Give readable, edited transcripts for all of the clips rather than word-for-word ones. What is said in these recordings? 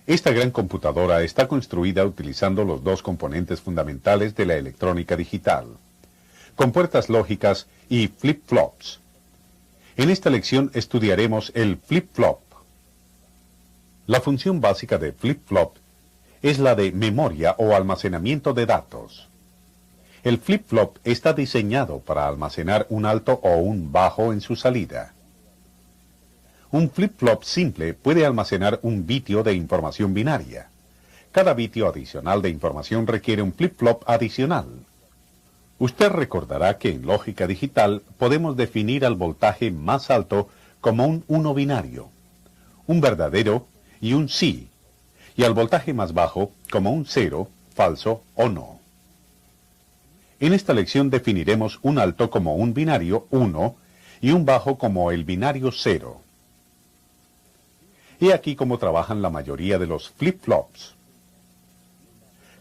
Esta gran computadora está construida utilizando los dos componentes fundamentales de la electrónica digital, compuertas lógicas y flip-flops. En esta lección estudiaremos el flip-flop. La función básica de flip-flop es la de memoria o almacenamiento de datos. El flip-flop está diseñado para almacenar un alto o un bajo en su salida. Un flip-flop simple puede almacenar un bitio de información binaria. Cada bitio adicional de información requiere un flip-flop adicional. Usted recordará que en lógica digital podemos definir al voltaje más alto como un 1 binario, un verdadero y un sí, y al voltaje más bajo como un 0, falso o no. En esta lección definiremos un alto como un binario 1 y un bajo como el binario 0. He aquí cómo trabajan la mayoría de los flip-flops.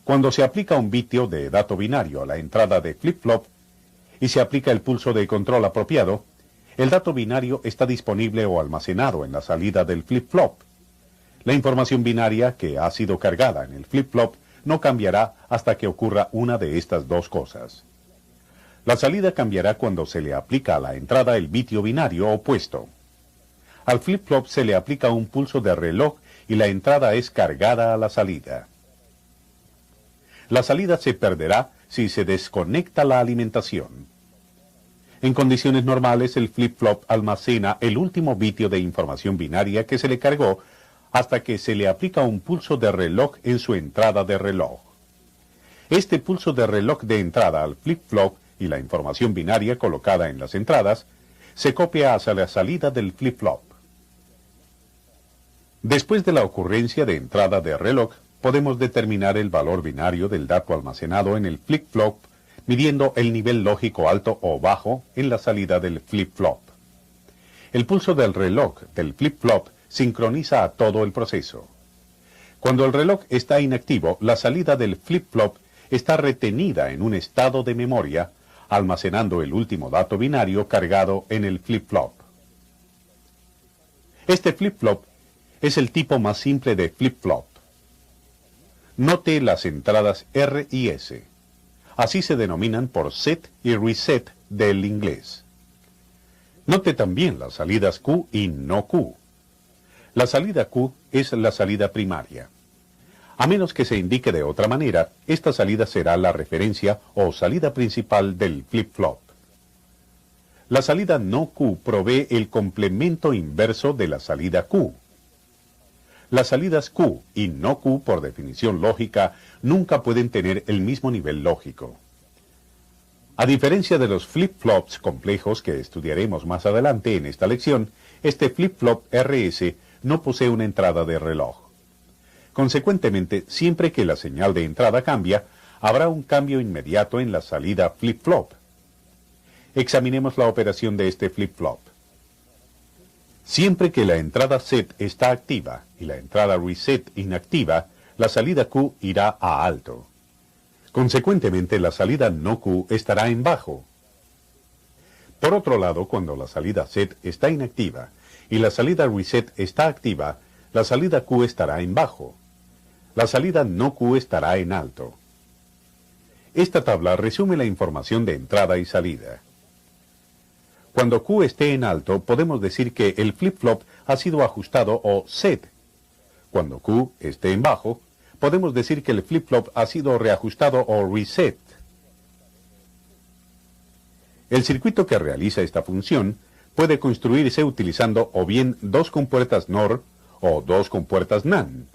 Cuando se aplica un bitio de dato binario a la entrada de flip-flop y se aplica el pulso de control apropiado, el dato binario está disponible o almacenado en la salida del flip-flop. La información binaria que ha sido cargada en el flip-flop no cambiará hasta que ocurra una de estas dos cosas. La salida cambiará cuando se le aplica a la entrada el bitio binario opuesto. Al flip-flop se le aplica un pulso de reloj y la entrada es cargada a la salida. La salida se perderá si se desconecta la alimentación. En condiciones normales, el flip-flop almacena el último bitio de información binaria que se le cargó hasta que se le aplica un pulso de reloj en su entrada de reloj. Este pulso de reloj de entrada al flip-flop y la información binaria colocada en las entradas se copia hacia la salida del flip-flop. Después de la ocurrencia de entrada de reloj, podemos determinar el valor binario del dato almacenado en el flip-flop midiendo el nivel lógico alto o bajo en la salida del flip-flop. El pulso del reloj del flip-flop sincroniza a todo el proceso. Cuando el reloj está inactivo, la salida del flip-flop está retenida en un estado de memoria, almacenando el último dato binario cargado en el flip-flop. Este flip-flop es el tipo más simple de flip-flop. Note las entradas R y S. Así se denominan por set y reset del inglés. Note también las salidas Q y no Q. La salida Q es la salida primaria. A menos que se indique de otra manera, esta salida será la referencia o salida principal del flip-flop. La salida no Q provee el complemento inverso de la salida Q. Las salidas Q y no Q, por definición lógica, nunca pueden tener el mismo nivel lógico. A diferencia de los flip-flops complejos que estudiaremos más adelante en esta lección, este flip-flop RS no posee una entrada de reloj. Consecuentemente, siempre que la señal de entrada cambia, habrá un cambio inmediato en la salida flip-flop. Examinemos la operación de este flip-flop. Siempre que la entrada set está activa y la entrada reset inactiva, la salida Q irá a alto. Consecuentemente, la salida no Q estará en bajo. Por otro lado, cuando la salida set está inactiva y la salida reset está activa, la salida Q estará en bajo. La salida no Q estará en alto. Esta tabla resume la información de entrada y salida. Cuando Q esté en alto, podemos decir que el flip-flop ha sido ajustado o set. Cuando Q esté en bajo, podemos decir que el flip-flop ha sido reajustado o reset. El circuito que realiza esta función puede construirse utilizando o bien dos compuertas NOR o dos compuertas NAND.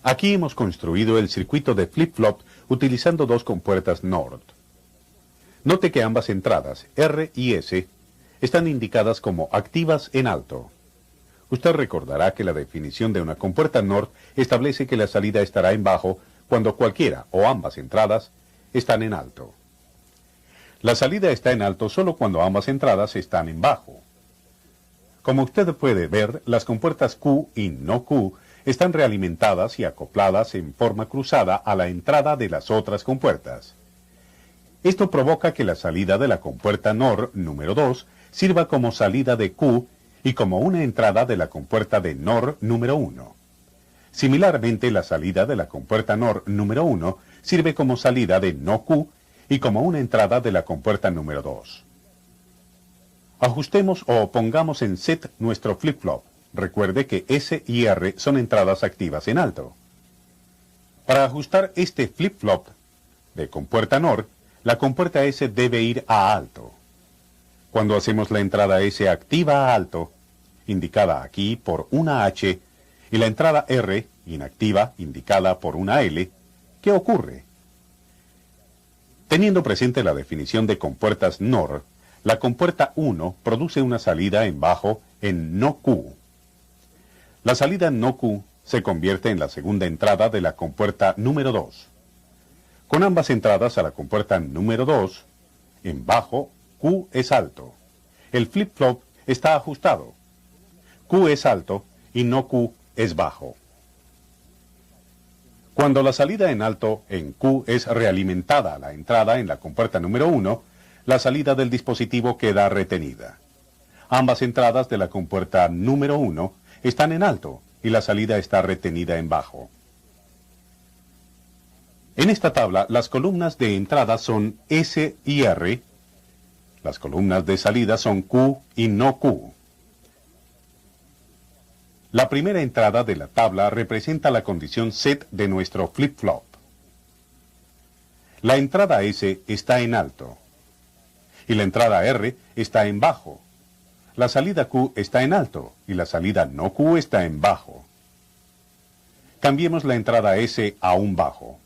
Aquí hemos construido el circuito de flip-flop utilizando dos compuertas NOR. Note que ambas entradas, R y S, están indicadas como activas en alto. Usted recordará que la definición de una compuerta NOR establece que la salida estará en bajo cuando cualquiera o ambas entradas están en alto. La salida está en alto solo cuando ambas entradas están en bajo. Como usted puede ver, las compuertas Q y no Q están realimentadas y acopladas en forma cruzada a la entrada de las otras compuertas. Esto provoca que la salida de la compuerta NOR número 2 sirva como salida de Q y como una entrada de la compuerta de NOR número 1. Similarmente, la salida de la compuerta NOR número 1 sirve como salida de no Q y como una entrada de la compuerta número 2. Ajustemos o pongamos en set nuestro flip-flop. Recuerde que S y R son entradas activas en alto. Para ajustar este flip-flop de compuerta NOR, la compuerta S debe ir a alto. Cuando hacemos la entrada S activa a alto, indicada aquí por una H, y la entrada R inactiva, indicada por una L, ¿qué ocurre? Teniendo presente la definición de compuertas NOR, la compuerta 1 produce una salida en bajo en no Q. La salida no Q se convierte en la segunda entrada de la compuerta número 2. Con ambas entradas a la compuerta número 2, en bajo, Q es alto. El flip-flop está ajustado. Q es alto y no Q es bajo. Cuando la salida en alto en Q es realimentada a la entrada en la compuerta número 1, la salida del dispositivo queda retenida. Ambas entradas de la compuerta número 1 están en alto y la salida está retenida en bajo. En esta tabla, las columnas de entrada son S y R, las columnas de salida son Q y no Q. La primera entrada de la tabla representa la condición set de nuestro flip-flop. La entrada S está en alto y la entrada R está en bajo. La salida Q está en alto y la salida no Q está en bajo. Cambiemos la entrada S a un bajo.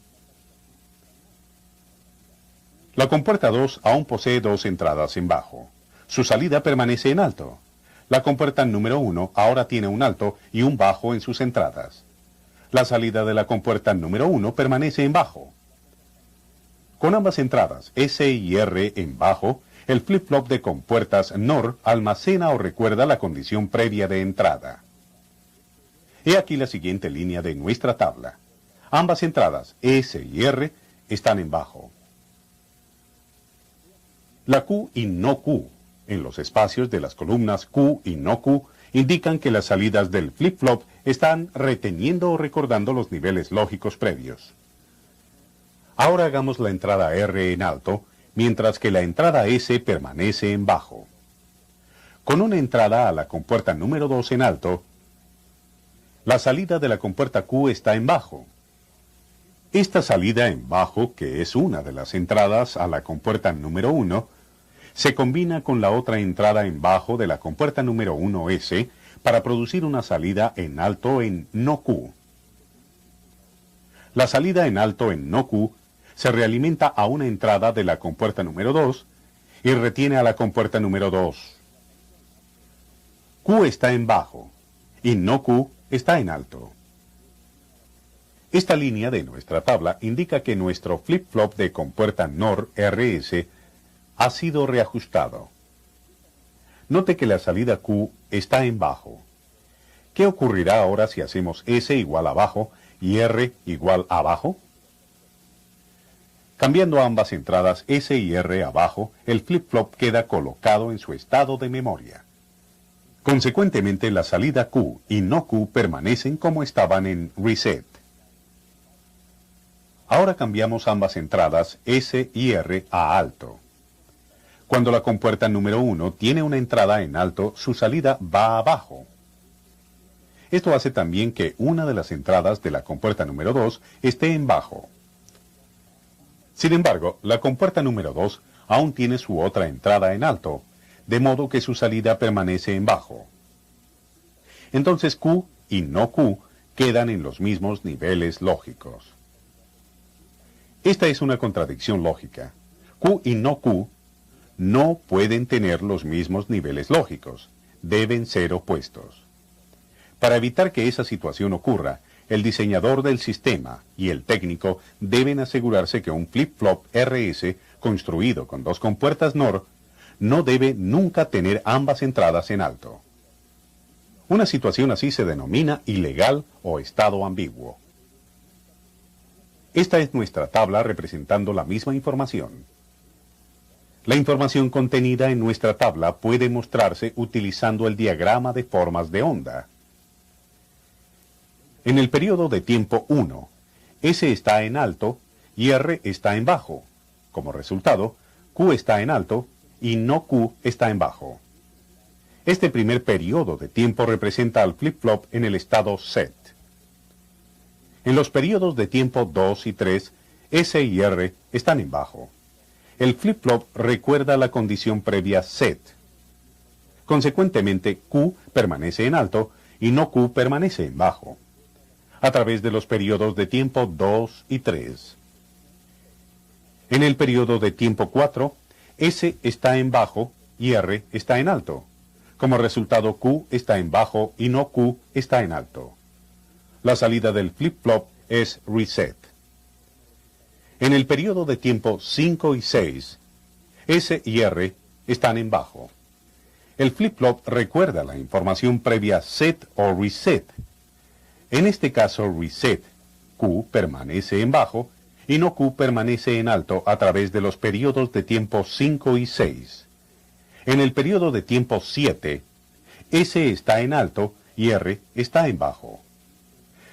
La compuerta 2 aún posee dos entradas en bajo. Su salida permanece en alto. La compuerta número 1 ahora tiene un alto y un bajo en sus entradas. La salida de la compuerta número 1 permanece en bajo. Con ambas entradas, S y R en bajo, el flip-flop de compuertas NOR almacena o recuerda la condición previa de entrada. He aquí la siguiente línea de nuestra tabla. Ambas entradas, S y R, están en bajo. La Q y no Q, en los espacios de las columnas Q y no Q, indican que las salidas del flip-flop están reteniendo o recordando los niveles lógicos previos. Ahora hagamos la entrada R en alto, mientras que la entrada S permanece en bajo. Con una entrada a la compuerta número 2 en alto, la salida de la compuerta Q está en bajo. Esta salida en bajo, que es una de las entradas a la compuerta número 1, se combina con la otra entrada en bajo de la compuerta número 1S para producir una salida en alto en no Q. La salida en alto en no Q se realimenta a una entrada de la compuerta número 2 y retiene a la compuerta número 2. Q está en bajo y no Q está en alto. Esta línea de nuestra tabla indica que nuestro flip-flop de compuerta NOR RS ha sido reajustado. Note que la salida Q está en bajo. ¿Qué ocurrirá ahora si hacemos S igual a bajo y R igual a bajo? Cambiando ambas entradas S y R abajo, el flip-flop queda colocado en su estado de memoria. Consecuentemente, la salida Q y no Q permanecen como estaban en reset. Ahora cambiamos ambas entradas S y R a alto. Cuando la compuerta número 1 tiene una entrada en alto, su salida va abajo. Esto hace también que una de las entradas de la compuerta número 2 esté en bajo. Sin embargo, la compuerta número 2 aún tiene su otra entrada en alto, de modo que su salida permanece en bajo. Entonces Q y no Q quedan en los mismos niveles lógicos. Esta es una contradicción lógica. Q y no Q no pueden tener los mismos niveles lógicos. Deben ser opuestos. Para evitar que esa situación ocurra, el diseñador del sistema y el técnico deben asegurarse que un flip-flop RS construido con dos compuertas NOR no debe nunca tener ambas entradas en alto. Una situación así se denomina ilegal o estado ambiguo. Esta es nuestra tabla representando la misma información. La información contenida en nuestra tabla puede mostrarse utilizando el diagrama de formas de onda. En el periodo de tiempo 1, S está en alto y R está en bajo. Como resultado, Q está en alto y no Q está en bajo. Este primer periodo de tiempo representa al flip-flop en el estado set. En los periodos de tiempo 2 y 3, S y R están en bajo. El flip-flop recuerda la condición previa set. Consecuentemente, Q permanece en alto y no Q permanece en bajo, a través de los periodos de tiempo 2 y 3. En el periodo de tiempo 4, S está en bajo y R está en alto. Como resultado, Q está en bajo y no Q está en alto. La salida del flip-flop es reset. En el periodo de tiempo 5 y 6, S y R están en bajo. El flip-flop recuerda la información previa set o reset. En este caso, reset, Q permanece en bajo y no Q permanece en alto a través de los periodos de tiempo 5 y 6. En el periodo de tiempo 7, S está en alto y R está en bajo.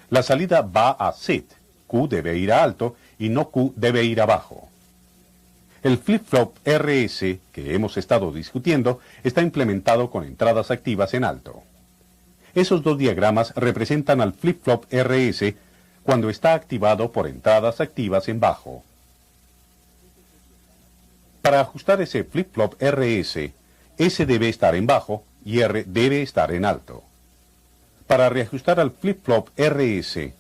La salida va a set, Q debe ir a alto y no Q debe ir abajo. El flip-flop RS que hemos estado discutiendo está implementado con entradas activas en alto. Esos dos diagramas representan al flip-flop RS cuando está activado por entradas activas en bajo. Para ajustar ese flip-flop RS, S debe estar en bajo y R debe estar en alto. Para reajustar al flip-flop RS,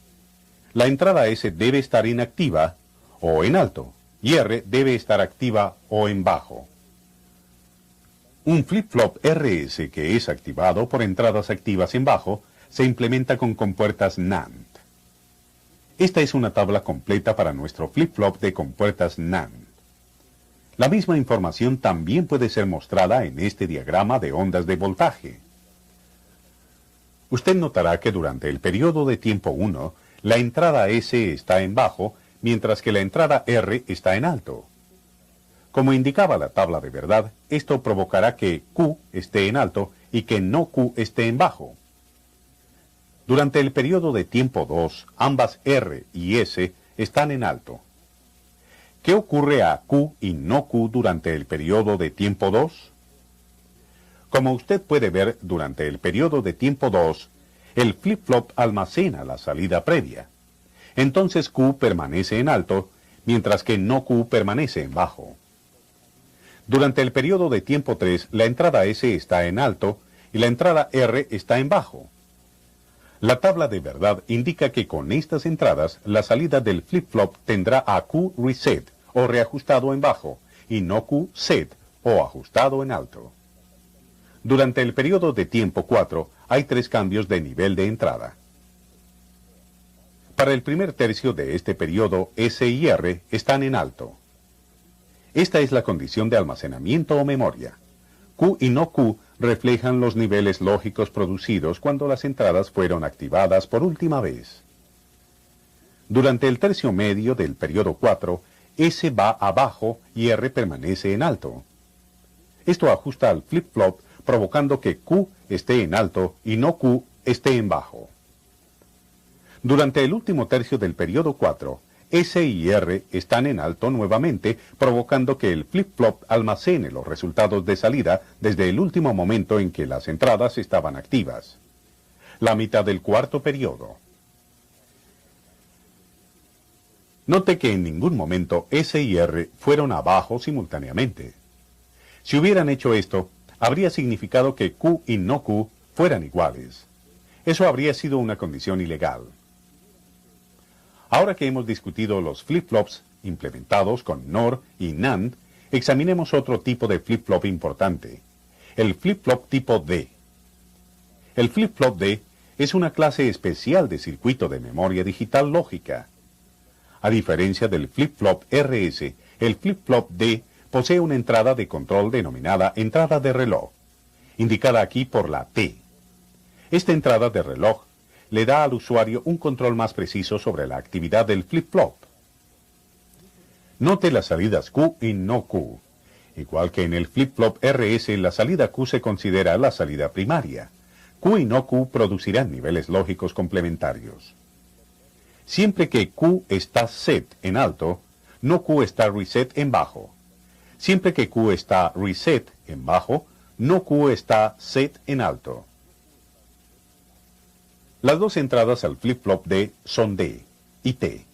la entrada S debe estar inactiva o en alto y R debe estar activa o en bajo. Un flip-flop RS que es activado por entradas activas en bajo se implementa con compuertas NAND. Esta es una tabla completa para nuestro flip-flop de compuertas NAND. La misma información también puede ser mostrada en este diagrama de ondas de voltaje. Usted notará que durante el periodo de tiempo 1, la entrada S está en bajo, mientras que la entrada R está en alto. Como indicaba la tabla de verdad, esto provocará que Q esté en alto y que no Q esté en bajo. Durante el periodo de tiempo 2, ambas R y S están en alto. ¿Qué ocurre a Q y no Q durante el periodo de tiempo 2? Como usted puede ver, durante el periodo de tiempo 2, el flip-flop almacena la salida previa. Entonces Q permanece en alto, mientras que no Q permanece en bajo. Durante el periodo de tiempo 3, la entrada S está en alto y la entrada R está en bajo. La tabla de verdad indica que con estas entradas, la salida del flip-flop tendrá a Q reset o reajustado en bajo y no Q set o ajustado en alto. Durante el periodo de tiempo 4, hay 3 cambios de nivel de entrada. Para el primer tercio de este periodo, S y R están en alto. Esta es la condición de almacenamiento o memoria. Q y no Q reflejan los niveles lógicos producidos cuando las entradas fueron activadas por última vez. Durante el tercio medio del periodo 4, S va abajo y R permanece en alto. Esto ajusta al flip-flop provocando que Q esté en alto y no Q esté en bajo. Durante el último tercio del periodo 4, S y R están en alto nuevamente, provocando que el flip-flop almacene los resultados de salida desde el último momento en que las entradas estaban activas. La mitad del cuarto periodo. Note que en ningún momento S y R fueron abajo simultáneamente. Si hubieran hecho esto, habría significado que Q y no Q fueran iguales. Eso habría sido una condición ilegal. Ahora que hemos discutido los flip-flops implementados con NOR y NAND, examinemos otro tipo de flip-flop importante, el flip-flop tipo D. El flip-flop D es una clase especial de circuito de memoria digital lógica. A diferencia del flip-flop RS, el flip-flop D posee una entrada de control denominada entrada de reloj, indicada aquí por la T. Esta entrada de reloj le da al usuario un control más preciso sobre la actividad del flip-flop. Note las salidas Q y no Q. Igual que en el flip-flop RS, la salida Q se considera la salida primaria. Q y no Q producirán niveles lógicos complementarios. Siempre que Q está set en alto, no Q está reset en bajo. Siempre que Q está reset en bajo, no Q está set en alto. Las dos entradas al flip-flop D son D y T.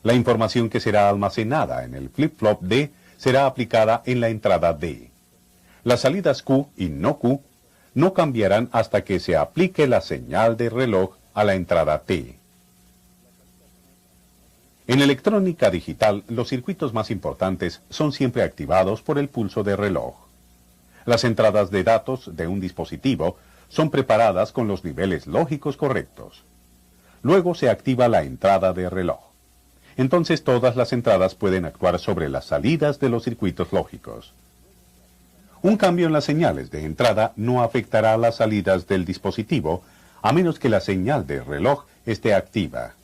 La información que será almacenada en el flip-flop D será aplicada en la entrada D. Las salidas Q y no Q no cambiarán hasta que se aplique la señal de reloj a la entrada T. En electrónica digital, los circuitos más importantes son siempre activados por el pulso de reloj. Las entradas de datos de un dispositivo son preparadas con los niveles lógicos correctos. Luego se activa la entrada de reloj. Entonces todas las entradas pueden actuar sobre las salidas de los circuitos lógicos. Un cambio en las señales de entrada no afectará las salidas del dispositivo, a menos que la señal de reloj esté activa.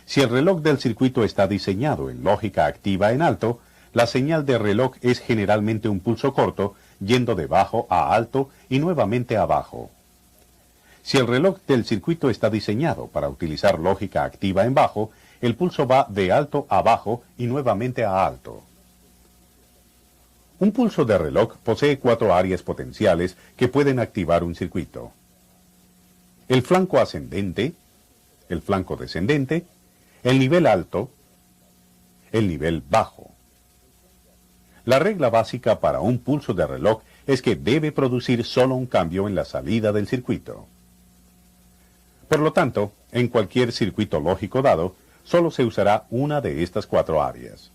Si el reloj del circuito está diseñado en lógica activa en alto, la señal de reloj es generalmente un pulso corto, yendo de bajo a alto y nuevamente a bajo. Si el reloj del circuito está diseñado para utilizar lógica activa en bajo, el pulso va de alto a bajo y nuevamente a alto. Un pulso de reloj posee 4 áreas potenciales que pueden activar un circuito: el flanco ascendente, el flanco descendente, el nivel alto, el nivel bajo. La regla básica para un pulso de reloj es que debe producir solo un cambio en la salida del circuito. Por lo tanto, en cualquier circuito lógico dado, solo se usará una de estas 4 áreas.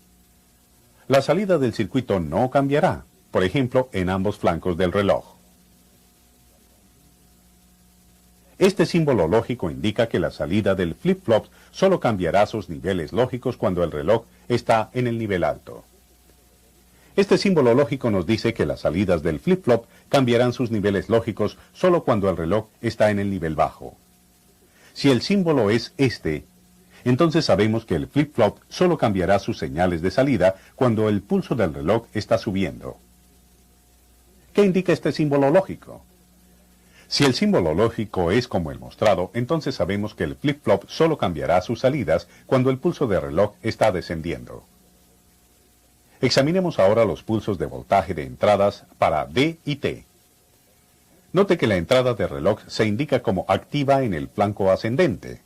La salida del circuito no cambiará, por ejemplo, en ambos flancos del reloj. Este símbolo lógico indica que la salida del flip-flop solo cambiará sus niveles lógicos cuando el reloj está en el nivel alto. Este símbolo lógico nos dice que las salidas del flip-flop cambiarán sus niveles lógicos solo cuando el reloj está en el nivel bajo. Si el símbolo es este, entonces sabemos que el flip-flop solo cambiará sus señales de salida cuando el pulso del reloj está subiendo. ¿Qué indica este símbolo lógico? Si el símbolo lógico es como el mostrado, entonces sabemos que el flip-flop solo cambiará sus salidas cuando el pulso de reloj está descendiendo. Examinemos ahora los pulsos de voltaje de entradas para D y T. Note que la entrada de reloj se indica como activa en el flanco ascendente.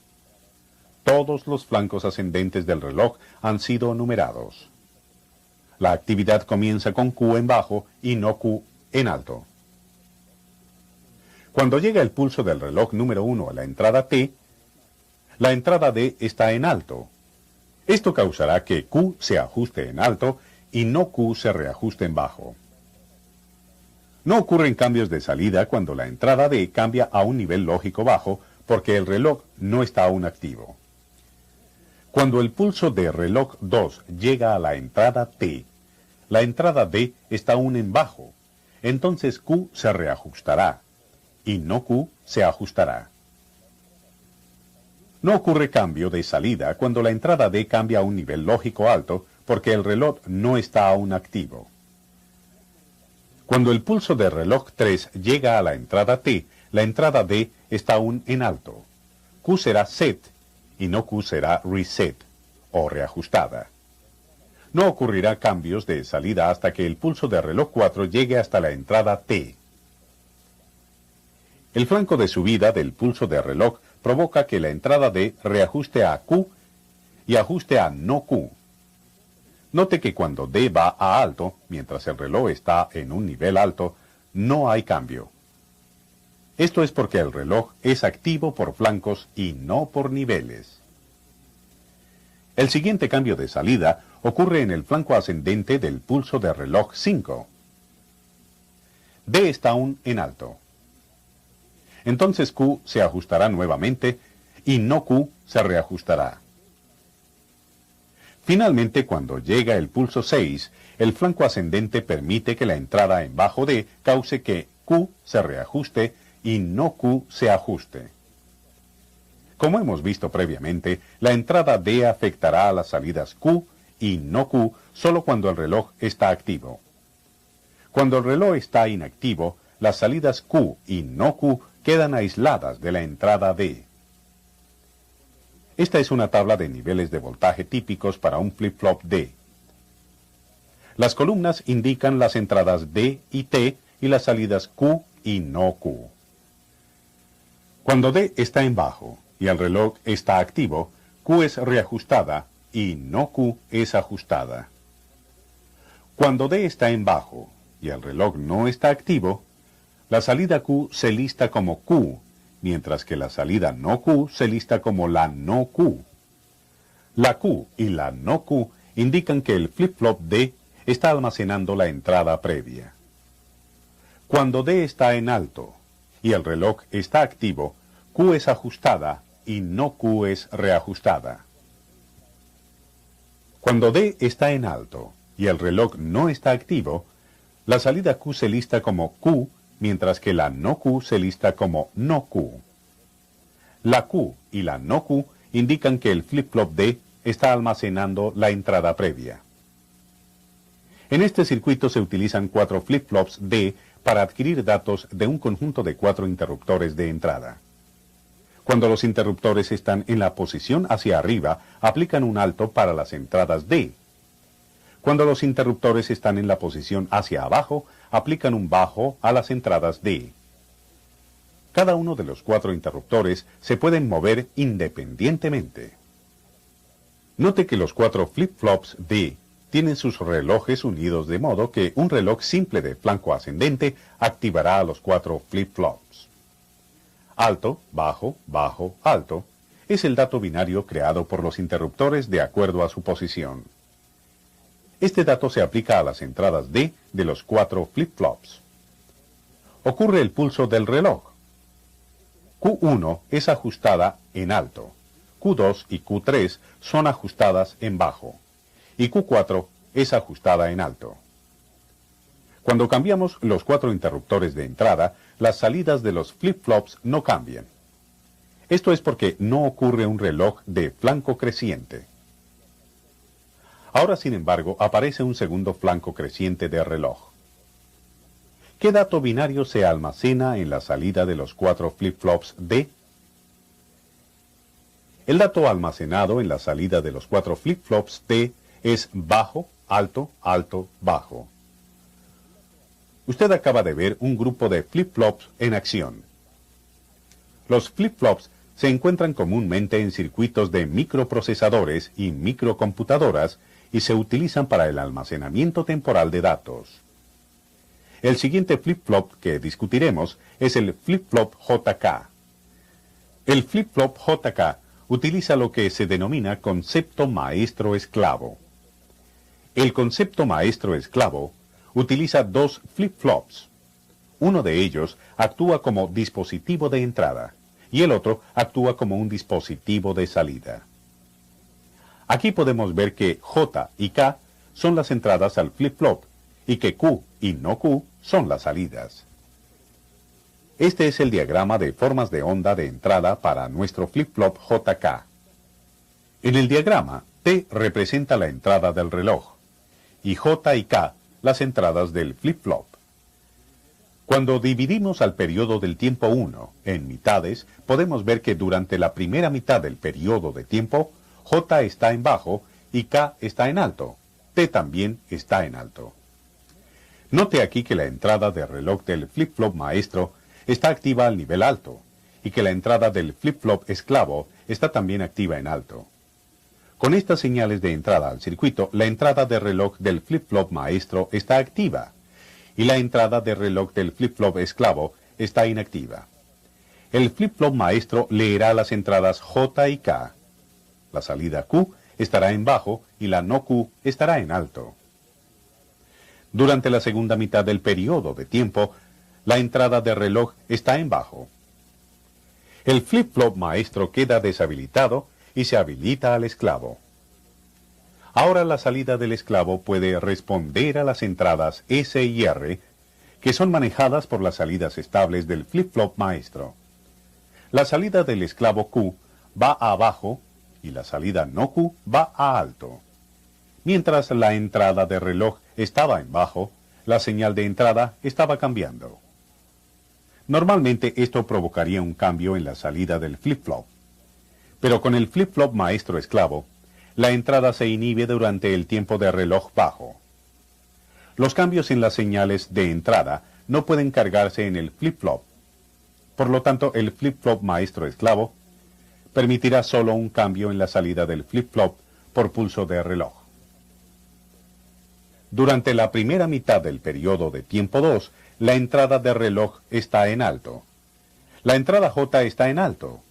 Todos los flancos ascendentes del reloj han sido numerados. La actividad comienza con Q en bajo y no Q en alto. Cuando llega el pulso del reloj número 1 a la entrada T, la entrada D está en alto. Esto causará que Q se ajuste en alto y no Q se reajuste en bajo. No ocurren cambios de salida cuando la entrada D cambia a un nivel lógico bajo porque el reloj no está aún activo. Cuando el pulso de reloj 2 llega a la entrada T, la entrada D está aún en bajo, entonces Q se reajustará y no Q se ajustará. No ocurre cambio de salida cuando la entrada D cambia a un nivel lógico alto porque el reloj no está aún activo. Cuando el pulso de reloj 3 llega a la entrada T, la entrada D está aún en alto. Q será set y no Q será reset o reajustada. No ocurrirá cambios de salida hasta que el pulso de reloj 4 llegue hasta la entrada T. El flanco de subida del pulso de reloj provoca que la entrada D reajuste a Q y ajuste a no Q. Note que cuando D va a alto, mientras el reloj está en un nivel alto, no hay cambio. Esto es porque el reloj es activo por flancos y no por niveles. El siguiente cambio de salida ocurre en el flanco ascendente del pulso de reloj 5. D está aún en alto. Entonces Q se ajustará nuevamente y no Q se reajustará. Finalmente, cuando llega el pulso 6, el flanco ascendente permite que la entrada en bajo D cause que Q se reajuste y no Q se ajuste. Como hemos visto previamente, la entrada D afectará a las salidas Q y no Q solo cuando el reloj está activo. Cuando el reloj está inactivo, las salidas Q y no Q quedan aisladas de la entrada D. Esta es una tabla de niveles de voltaje típicos para un flip-flop D. Las columnas indican las entradas D y T y las salidas Q y no Q. Cuando D está en bajo y el reloj está activo, Q es reajustada y no Q es ajustada. Cuando D está en bajo y el reloj no está activo, la salida Q se lista como Q, mientras que la salida no Q se lista como la no Q. La Q y la no Q indican que el flip-flop D está almacenando la entrada previa. Cuando D está en alto y el reloj está activo, Q es ajustada y no Q es reajustada. Cuando D está en alto y el reloj no está activo, la salida Q se lista como Q, mientras que la no Q se lista como no Q. La Q y la no Q indican que el flip-flop D está almacenando la entrada previa. En este circuito se utilizan 4 flip-flops D para adquirir datos de un conjunto de 4 interruptores de entrada. Cuando los interruptores están en la posición hacia arriba, aplican un alto para las entradas D. Cuando los interruptores están en la posición hacia abajo, aplican un bajo a las entradas D. Cada uno de los 4 interruptores se pueden mover independientemente. Note que los 4 flip-flops D tienen sus relojes unidos de modo que un reloj simple de flanco ascendente activará a los 4 flip-flops. Alto, bajo, bajo, alto es el dato binario creado por los interruptores de acuerdo a su posición. Este dato se aplica a las entradas D de los 4 flip-flops. Ocurre el pulso del reloj. Q1 es ajustada en alto, Q2 y Q3 son ajustadas en bajo, y Q4 es ajustada en alto. Cuando cambiamos los 4 interruptores de entrada, las salidas de los flip-flops no cambian. Esto es porque no ocurre un reloj de flanco creciente. Ahora, sin embargo, aparece un segundo flanco creciente de reloj. ¿Qué dato binario se almacena en la salida de los 4 flip-flops D? El dato almacenado en la salida de los 4 flip-flops D es bajo, alto, alto, bajo. Usted acaba de ver un grupo de flip-flops en acción. Los flip-flops se encuentran comúnmente en circuitos de microprocesadores y microcomputadoras y se utilizan para el almacenamiento temporal de datos. El siguiente flip-flop que discutiremos es el flip-flop JK. El flip-flop JK utiliza lo que se denomina concepto maestro-esclavo. El concepto maestro-esclavo utiliza 2 flip-flops. Uno de ellos actúa como dispositivo de entrada y el otro actúa como un dispositivo de salida. Aquí podemos ver que J y K son las entradas al flip-flop y que Q y no Q son las salidas. Este es el diagrama de formas de onda de entrada para nuestro flip-flop JK. En el diagrama, T representa la entrada del reloj y J y K las entradas del flip-flop. Cuando dividimos al periodo del tiempo 1 en mitades, podemos ver que durante la primera mitad del periodo de tiempo, J está en bajo y K está en alto. T también está en alto. Note aquí que la entrada de reloj del flip-flop maestro está activa al nivel alto y que la entrada del flip-flop esclavo está también activa en alto. Con estas señales de entrada al circuito, la entrada de reloj del flip-flop maestro está activa y la entrada de reloj del flip-flop esclavo está inactiva. El flip-flop maestro leerá las entradas J y K. La salida Q estará en bajo y la no Q estará en alto. Durante la segunda mitad del periodo de tiempo, la entrada de reloj está en bajo. El flip-flop maestro queda deshabilitado y se habilita al esclavo. Ahora la salida del esclavo puede responder a las entradas S y R, que son manejadas por las salidas estables del flip-flop maestro. La salida del esclavo Q va a abajo y la salida no Q va a alto. Mientras la entrada de reloj estaba en bajo, la señal de entrada estaba cambiando. Normalmente esto provocaría un cambio en la salida del flip-flop. Pero con el flip-flop maestro esclavo, la entrada se inhibe durante el tiempo de reloj bajo. Los cambios en las señales de entrada no pueden cargarse en el flip-flop. Por lo tanto, el flip-flop maestro esclavo permitirá solo un cambio en la salida del flip-flop por pulso de reloj. Durante la primera mitad del periodo de tiempo 2, la entrada de reloj está en alto. La entrada J está en alto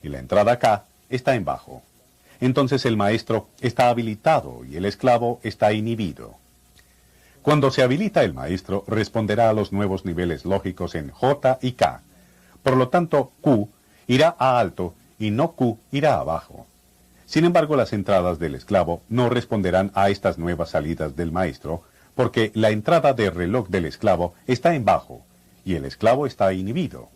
y la entrada K está en bajo. Entonces el maestro está habilitado y el esclavo está inhibido. Cuando se habilita el maestro, responderá a los nuevos niveles lógicos en J y K. Por lo tanto, Q irá a alto y no Q irá a bajo. Sin embargo, las entradas del esclavo no responderán a estas nuevas salidas del maestro, porque la entrada de reloj del esclavo está en bajo y el esclavo está inhibido.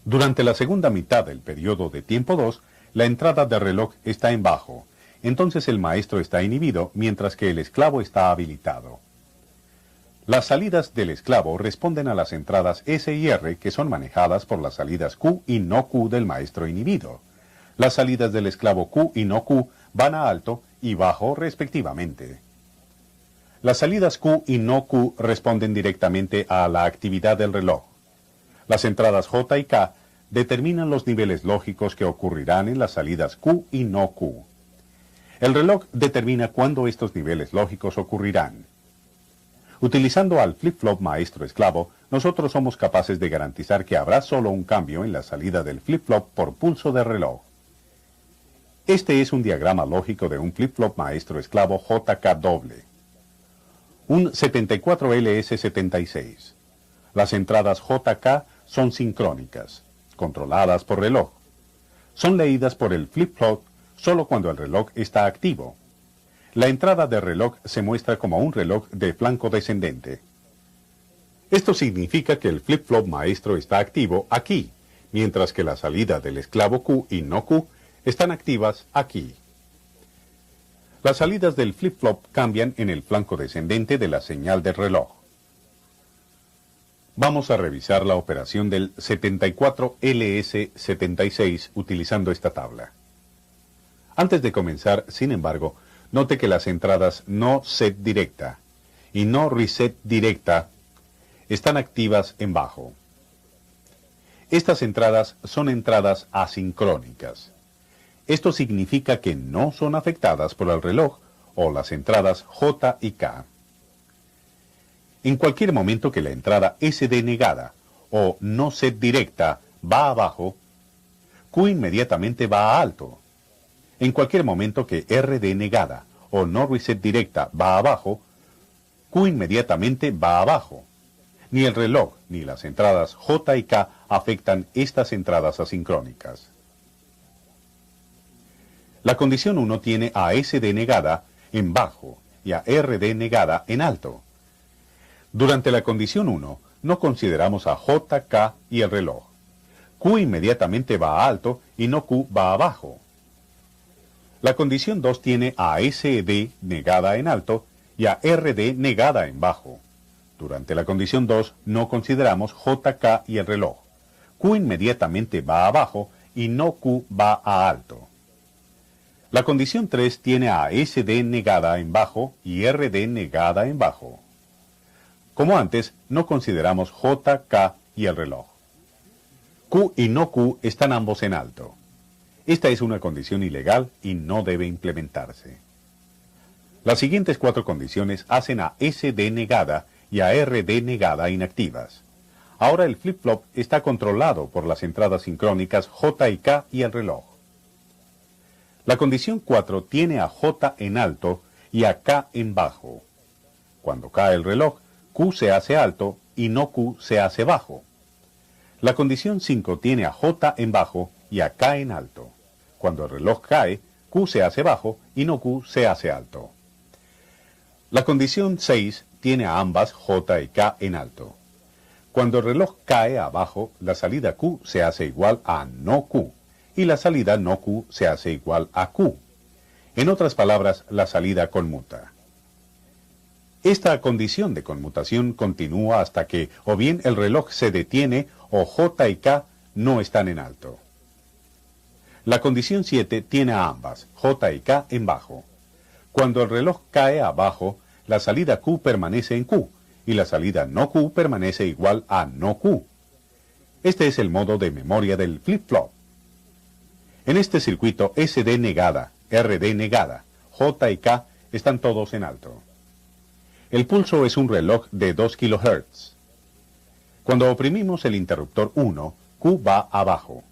Durante la segunda mitad del periodo de tiempo 2, la entrada de reloj está en bajo. Entonces el maestro está inhibido, mientras que el esclavo está habilitado. Las salidas del esclavo responden a las entradas S y R, que son manejadas por las salidas Q y no Q del maestro inhibido. Las salidas del esclavo Q y no Q van a alto y bajo respectivamente. Las salidas Q y no Q responden directamente a la actividad del reloj. Las entradas J y K determinan los niveles lógicos que ocurrirán en las salidas Q y no Q. El reloj determina cuándo estos niveles lógicos ocurrirán. Utilizando al flip-flop maestro-esclavo, nosotros somos capaces de garantizar que habrá solo un cambio en la salida del flip-flop por pulso de reloj. Este es un diagrama lógico de un flip-flop maestro-esclavo JK doble. Un 74LS76. Las entradas JK son sincrónicas, controladas por reloj. Son leídas por el flip-flop solo cuando el reloj está activo. La entrada de reloj se muestra como un reloj de flanco descendente. Esto significa que el flip-flop maestro está activo aquí, mientras que la salida del esclavo Q y no Q están activas aquí. Las salidas del flip-flop cambian en el flanco descendente de la señal del reloj. Vamos a revisar la operación del 74LS76 utilizando esta tabla. Antes de comenzar, sin embargo, note que las entradas no set directa y no reset directa están activas en bajo. Estas entradas son entradas asincrónicas. Esto significa que no son afectadas por el reloj o las entradas J y K. En cualquier momento que la entrada SD negada o no set directa va abajo, Q inmediatamente va a alto. En cualquier momento que RD negada o no reset directa va abajo, Q inmediatamente va abajo. Ni el reloj ni las entradas J y K afectan estas entradas asincrónicas. La condición 1 tiene a SD negada en bajo y a RD negada en alto. Durante la condición 1 no consideramos a J, K y el reloj. Q inmediatamente va a alto y no Q va abajo. La condición 2 tiene a SD negada en alto y a RD negada en bajo. Durante la condición 2 no consideramos J, K y el reloj. Q inmediatamente va abajo y no Q va a alto. La condición 3 tiene a SD negada en bajo y RD negada en bajo. Como antes, no consideramos J, K y el reloj. Q y no Q están ambos en alto. Esta es una condición ilegal y no debe implementarse. Las siguientes 4 condiciones hacen a SD negada y a RD negada inactivas. Ahora el flip-flop está controlado por las entradas sincrónicas J y K y el reloj. La condición 4 tiene a J en alto y a K en bajo. Cuando cae el reloj, Q se hace alto y no Q se hace bajo. La condición 5 tiene a J en bajo y a K en alto. Cuando el reloj cae, Q se hace bajo y no Q se hace alto. La condición 6 tiene a ambas J y K en alto. Cuando el reloj cae abajo, la salida Q se hace igual a no Q y la salida no Q se hace igual a Q. En otras palabras, la salida conmuta. Esta condición de conmutación continúa hasta que o bien el reloj se detiene o J y K no están en alto. La condición 7 tiene a ambas, J y K en bajo. Cuando el reloj cae a bajo, la salida Q permanece en Q, y la salida no Q permanece igual a no Q. Este es el modo de memoria del flip-flop. En este circuito SD negada, RD negada, J y K están todos en alto. El pulso es un reloj de 2 kHz. Cuando oprimimos el interruptor 1, Q va abajo.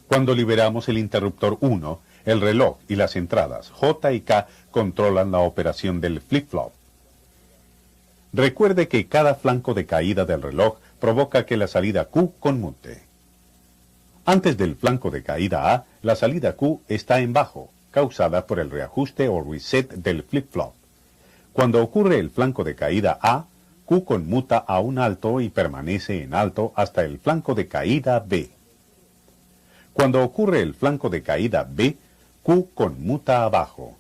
Cuando liberamos el interruptor 1, el reloj y las entradas J y K controlan la operación del flip-flop. Recuerde que cada flanco de caída del reloj provoca que la salida Q conmute. Antes del flanco de caída A, la salida Q está en bajo, causada por el reajuste o reset del flip-flop. Cuando ocurre el flanco de caída A, Q conmuta a un alto y permanece en alto hasta el flanco de caída B. Cuando ocurre el flanco de caída B, Q conmuta a bajo.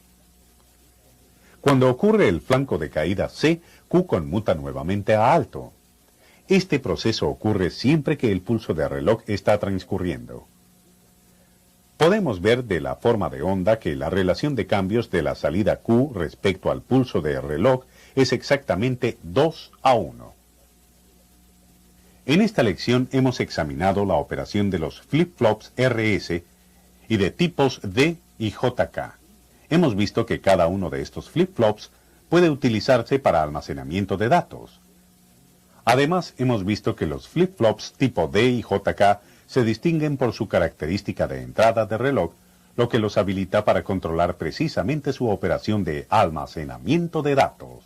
Cuando ocurre el flanco de caída C, Q conmuta nuevamente a alto. Este proceso ocurre siempre que el pulso de reloj está transcurriendo. Podemos ver de la forma de onda que la relación de cambios de la salida Q respecto al pulso de reloj es exactamente 2:1. En esta lección hemos examinado la operación de los flip-flops RS y de tipos D y JK. Hemos visto que cada uno de estos flip-flops puede utilizarse para almacenamiento de datos. Además, hemos visto que los flip-flops tipo D y JK se distinguen por su característica de entrada de reloj, lo que los habilita para controlar precisamente su operación de almacenamiento de datos.